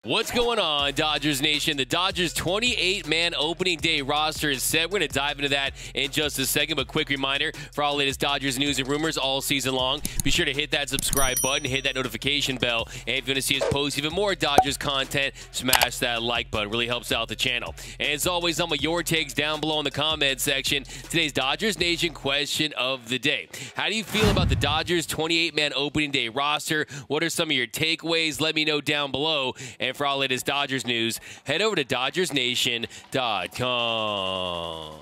What's going on, Dodgers Nation? The Dodgers 28-man opening day roster is set. We're going to dive into that in just a second, but quick reminder for all the latest Dodgers news and rumors all season long, be sure to hit that subscribe button, hit that notification bell, and if you want to see us post even more Dodgers content, smash that like button. Really helps out the channel. And as always, I'm with your takes down below in the comment section. Today's Dodgers Nation question of the day. How do you feel about the Dodgers 28-man opening day roster? What are some of your takeaways? Let me know down below. And for all latest Dodgers news, head over to DodgersNation.com.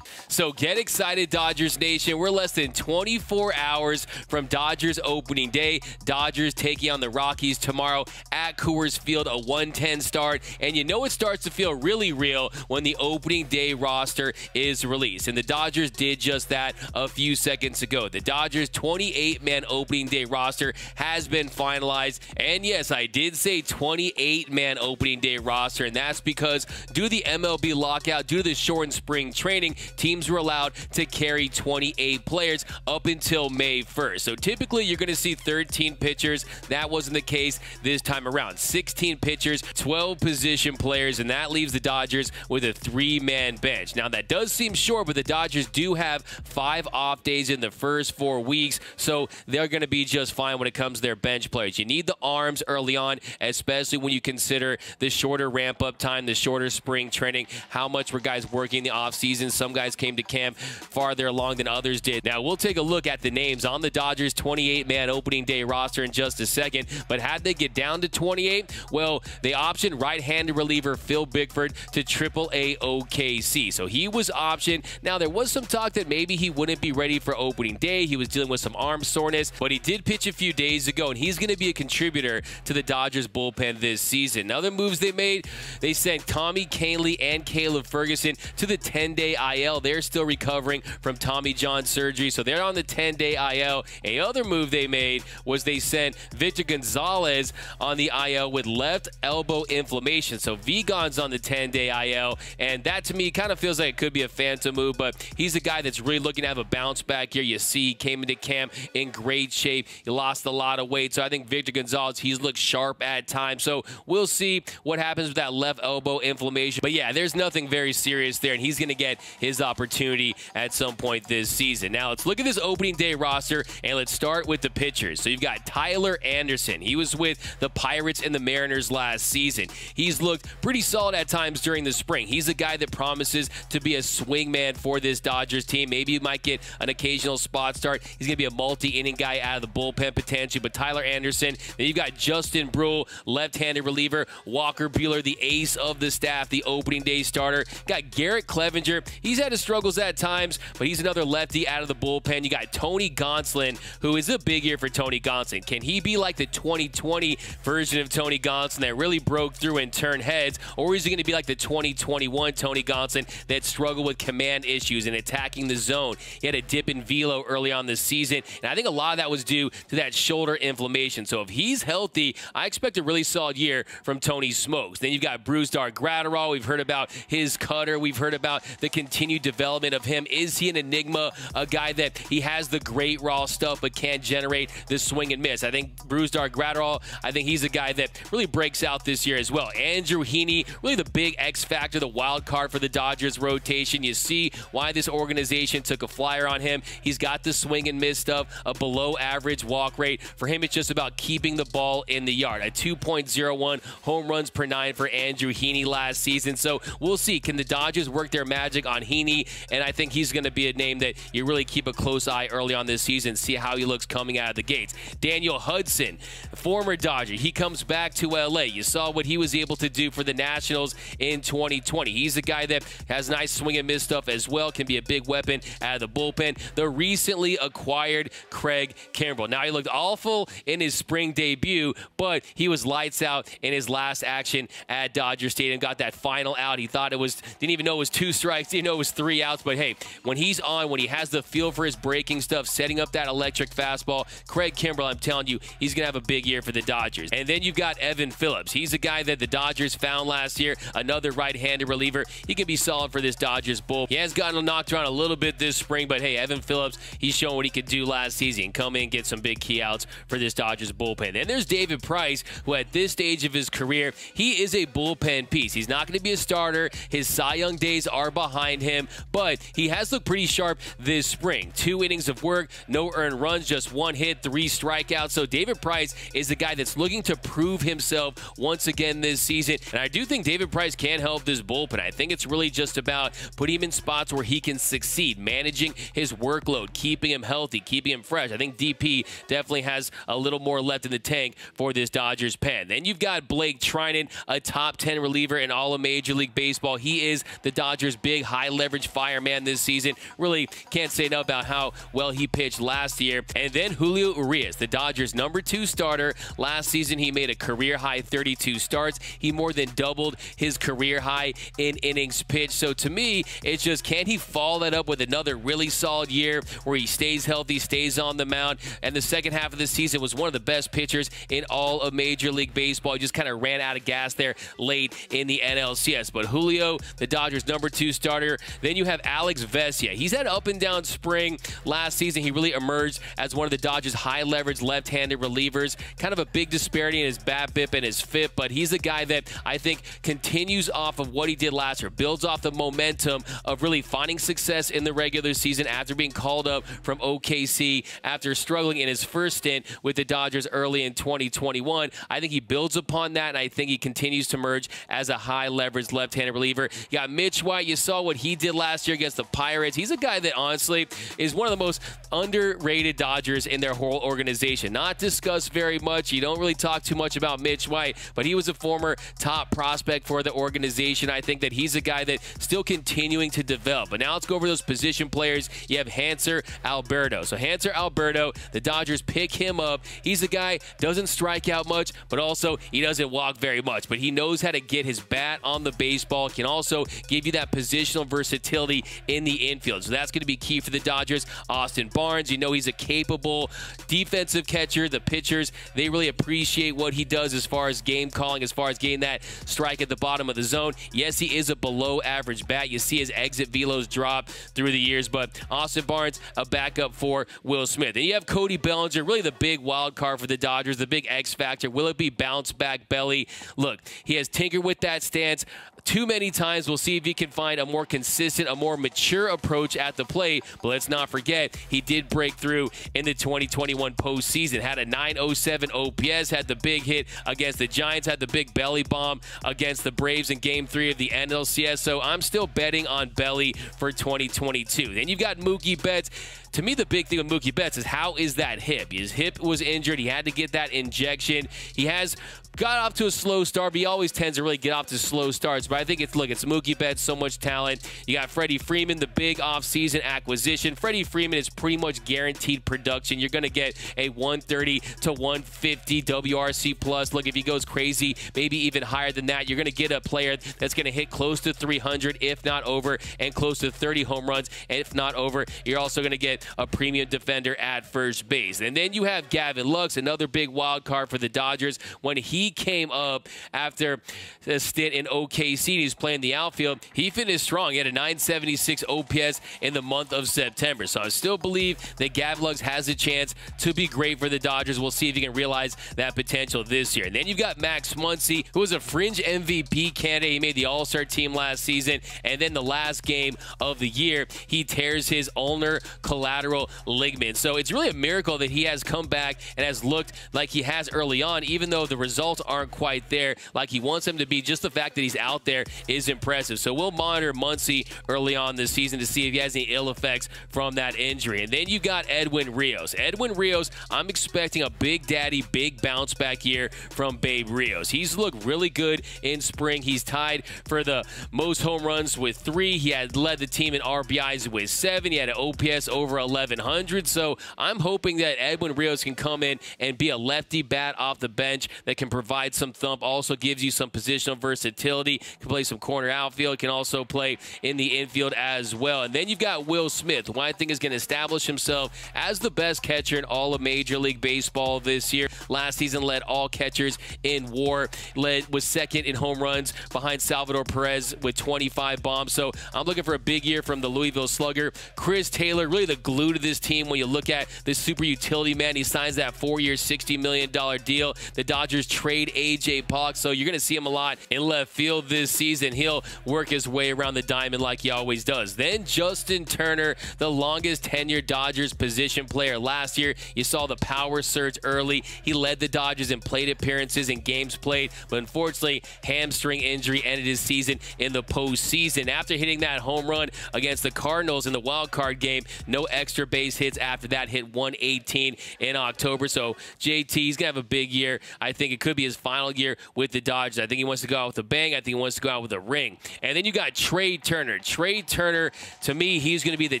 So get excited, Dodgers Nation. We're less than 24 hours from Dodgers opening day. Dodgers taking on the Rockies tomorrow at Coors Field, a 1:10 start. And you know it starts to feel really real when the opening day roster is released. And the Dodgers did just that a few seconds ago. The Dodgers 28-man opening day roster has been finalized. And yes, I did say 28-man opening day roster. And that's because due to the MLB lockout, due to the shortened spring training, teams were allowed to carry 28 players up until May 1st. So typically you're going to see 13 pitchers. That wasn't the case this time around. 16 pitchers, 12 position players, and that leaves the Dodgers with a 3-man bench. Now that does seem short, but the Dodgers do have 5 off days in the first 4 weeks, so they're going to be just fine when it comes to their bench players. You need the arms early on, especially when you consider the shorter ramp-up time, the shorter spring training, how much were guys working in the offseason. Some guys came to camp farther along than others did. Now, we'll take a look at the names on the Dodgers 28-man opening day roster in just a second, but how'd they get down to 28? Well, they optioned right-handed reliever Phil Bickford to AAA OKC. So he was optioned. Now, there was some talk that maybe he wouldn't be ready for opening day. He was dealing with some arm soreness, but he did pitch a few days ago, and he's going to be a contributor to the Dodgers bullpen this season. Other moves they made, they sent Tommy Kahnle and Caleb Ferguson to the 10-day IL. They're still recovering from Tommy John surgery, so they're on the 10-day IL. Another move they made was they sent Victor Gonzalez on the IL with left elbow inflammation. So Vigon's on the 10-day IL, and that to me kind of feels like it could be a phantom move, but he's a guy that's really looking to have a bounce back here. You see he came into camp in great shape. He lost a lot of weight, so I think Victor Gonzalez, he's looked sharp at times. So we'll see what happens with that left elbow inflammation. But yeah, there's nothing very serious there, and he's going to get his opportunity at some point this season. Now let's look at this opening day roster, and let's start with the pitchers. So you've got Tyler Anderson. He was with the Pirates and the Mariners last season. He's looked pretty solid at times during the spring. He's a guy that promises to be a swingman for this Dodgers team. Maybe he might get an occasional spot start. He's going to be a multi-inning guy out of the bullpen potentially, but Tyler Anderson. Then you've got Justin Bruihl, left-handed reliever. Walker Buehler, the ace of the staff, the opening day starter. Got Garrett Clevenger. He's had his struggles at times, but he's another lefty out of the bullpen. You got Tony Gonsolin, who is a big year for Tony Gonsolin. Can he be like the 2020 version of Tony Gonsolin that really broke through and turned heads, or is he going to be like the 2021 Tony Gonsolin that struggled with command issues and attacking the zone? He had a dip in velo early on this season, and I think a lot of that was due to that shoulder inflammation. So if he's healthy, I expect a really solid year from Tony Smokes. Then you've got Brusdar Graterol. We've heard about his cutter. We've heard about the continued development of him. Is he an enigma, a guy that he has the great raw stuff but can't generate the swing and miss? I think Brusdar Graterol, I think he's a guy that really breaks out this year as well. Andrew Heaney, really the big X factor, the wild card for the Dodgers rotation. You see why this organization took a flyer on him. He's got the swing and miss stuff, a below average walk rate. For him, it's just about keeping the ball in the yard. A 2.01 home runs per 9 for Andrew Heaney last season. So we'll see. Can the Dodgers work their magic on Heaney? And I think he's going to be a name that you really keep a close eye early on this season, see how he looks coming out of the gates. Daniel Hudson, former Dodger, he comes back to LA. You saw what he was able to do for the Nationals in 2020. He's a guy that has nice swing and miss stuff as well, can be a big weapon out of the bullpen. The recently acquired Craig Kimbrel. Now, he looked awful in his spring debut, but he was lights out in his last action at Dodger Stadium, got that final out. He thought it was, didn't even know it was 2 strikes, didn't know it was 3 outs, but hey, when he's on, when he has the feel for his breaking stuff, setting up that electric fastball, Craig Kimbrel, I'm telling you, he's going to have a big year for the Dodgers. And then you've got Evan Phillips. He's a guy that the Dodgers found last year, another right-handed reliever. He can be solid for this Dodgers bull. He has gotten knocked around a little bit this spring, but hey, Evan Phillips, he's shown what he could do last season. Come in and get some big key outs for this Dodgers bullpen. And there's David Price, who at this stage of his career, he is a bullpen piece. He's not going to be a starter. His Cy Young days are behind him, but he has looked pretty sharp this spring. 2 innings of work, no earned runs, just 1 hit, 3 strikeouts. So David Price is the guy that's looking to prove himself once again this season. And I do think David Price can help this bullpen. I think it's really just about putting him in spots where he can succeed, managing his workload, keeping him healthy, keeping him fresh. I think DP definitely has a little more left in the tank for this Dodgers pen. Then you've got Blake Trinan, a top 10 reliever in all of Major League Baseball. He is the Dodgers' big high-leverage fireman this season. Really can't say enough about how well he pitched last year. And then Julio Urias, the Dodgers' #2 starter. Last season, he made a career-high 32 starts. He more than doubled his career high in innings pitched. So to me, it's just, can he follow that up with another really solid year where he stays healthy, stays on the mound? And the second half of the season was one of the best pitchers in all of Major League Baseball. He just kind of ran out of gas there late in the NLCS. But Julio, the Dodgers' #2 starter. Then you have Alex Vesia. He's had up and down spring. Last season, he really emerged as one of the Dodgers' high-leverage left-handed relievers. Kind of a big disparity in his BABIP and his FIP, but he's a guy that I think continues off of what he did last year, builds off the momentum of really finding success in the regular season after being called up from OKC after struggling in his first stint with the Dodgers early in 2021. I think he builds upon that, and I think he continues to emerge as a high-leverage left-handed reliever. You got Mitch White. You saw what he did last year against the Pirates. He's a guy that honestly is one of the most underrated Dodgers in their whole organization. Not discussed very much. You don't really talk too much about Mitch White, but he was a former top prospect for the organization. I think that he's a guy that still continuing to develop. But now let's go over those position players. You have Hanser Alberto. So Hanser Alberto, the Dodgers pick him up. He's a guy, doesn't strike out much, but also he doesn't walk very much. But he knows how to get his bat on the baseball, can also give you that positional versatility in the infield. So that's going to be key for the Dodgers. Austin Barnes, you know he's a capable defensive catcher. The pitchers, they really appreciate what he does as far as game calling, as far as getting that strike at the bottom of the zone. Yes, he is a below-average bat. You see his exit velos drop through the years, but Austin Barnes, a backup for Will Smith. And you have Cody Bellinger, really the big wild card for the Dodgers, the big X factor. Will it be bounce back Belly? Look, he has tinkered with that stance too many times. We'll see if he can find a more consistent, a more mature approach at the plate. But let's not forget, he did break through in the 2021 postseason. Had a .907 OPS, had the big hit against the Giants, had the big belly bomb against the Braves in Game 3 of the NLCS. So I'm still betting on Belly for 2022. Then you've got Mookie Betts. To me, the big thing with Mookie Betts is how is that hip? His hip was injured. He had to get that injection. He has got off to a slow start, but he always tends to really get off to slow starts. But I think it's Mookie Betts, so much talent. You got Freddie Freeman, the big offseason acquisition. Freddie Freeman is pretty much guaranteed production. You're going to get a 130 to 150 WRC plus. Look, if he goes crazy, maybe even higher than that, you're going to get a player that's going to hit close to 300, if not over, and close to 30 home runs, if not over. You're also going to get a premium defender at first base. And then you have Gavin Lux, another big wild card for the Dodgers. When he came up after a stint in OKC, he's playing the outfield, he finished strong. He had a .976 OPS in the month of September. So I still believe that Gavin Lux has a chance to be great for the Dodgers. We'll see if he can realize that potential this year. And then you've got Max Muncy, who was a fringe MVP candidate. He made the All-Star team last season. And then the last game of the year, he tears his ulnar collateral ligament. So it's really a miracle that he has come back and has looked like he has early on, even though the results aren't quite there like he wants them to be. Just the fact that he's out there is impressive. So we'll monitor Muncy early on this season to see if he has any ill effects from that injury. And then you got Edwin Rios. Edwin Rios, I'm expecting a big daddy, big bounce back year from Babe Rios. He's looked really good in spring. He's tied for the most home runs with 3. He had led the team in RBIs with 7. He had an OPS over 1100. So I'm hoping that Edwin Rios can come in and be a lefty bat off the bench that can provide some thump, also gives you some positional versatility, can play some corner outfield, can also play in the infield. field as well. And then you've got Will Smith, who I think is going to establish himself as the best catcher in all of Major League Baseball this year. Last season led all catchers in WAR, was second in home runs behind Salvador Perez with 25 bombs. So I'm looking for a big year from the Louisville Slugger. Chris Taylor, really the glue to this team when you look at this super utility man. He signs that 4-year, $60 million deal. The Dodgers trade A.J. Pollock, so you're going to see him a lot in left field this season. He'll work his way around the diamond like he always does. Then Justin Turner, the longest tenured Dodgers position player. Last year, you saw the power surge early. He led the Dodgers in plate appearances and games played, but unfortunately, hamstring injury ended his season in the postseason. After hitting that home run against the Cardinals in the wild card game, no extra base hits after that, hit 118 in October. So JT's going to have a big year. I think it could be his final year with the Dodgers. I think he wants to go out with a bang. I think he wants to go out with a ring. And then you got Trey Turner. Trey Turner, to me, he's going to be the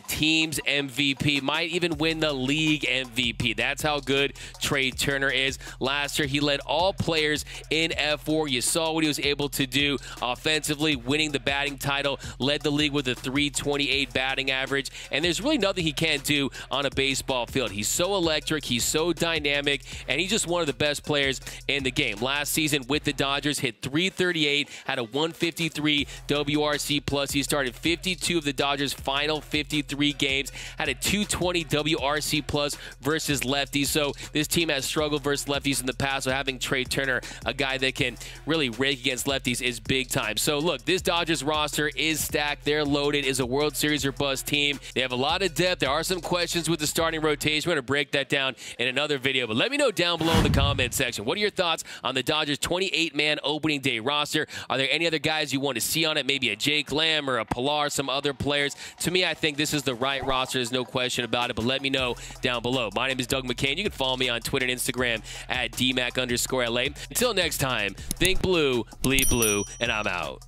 team's MVP. Might even win the league MVP. That's how good Trey Turner is. Last year, he led all players in F4. You saw what he was able to do offensively, winning the batting title, led the league with a .328 batting average, and there's really nothing he can't do on a baseball field. He's so electric, he's so dynamic, and he's just one of the best players in the game. Last season with the Dodgers, hit .338, had a 153 WRC plus. He started 52 of the Dodgers' final 53 games, had a 220 WRC plus versus lefties. So this team has struggled versus lefties in the past, so having Trey Turner, a guy that can really rake against lefties, is big time. So look, this Dodgers roster is stacked. They're loaded. Is a World Series or bust team. They have a lot of depth. There are some questions with the starting rotation. We're going to break that down in another video, but let me know down below in the comment section. What are your thoughts on the Dodgers 28-man opening day roster? Are there any other guys you want to see on it? Maybe a Jake Lamb or a Pilar, some other players. To me, I think this is the right roster. There's no question about it, but let me know down below. My name is Doug McCain. You can follow me on Twitter and Instagram at DMac_LA. Until next time, think blue, bleed blue, and I'm out.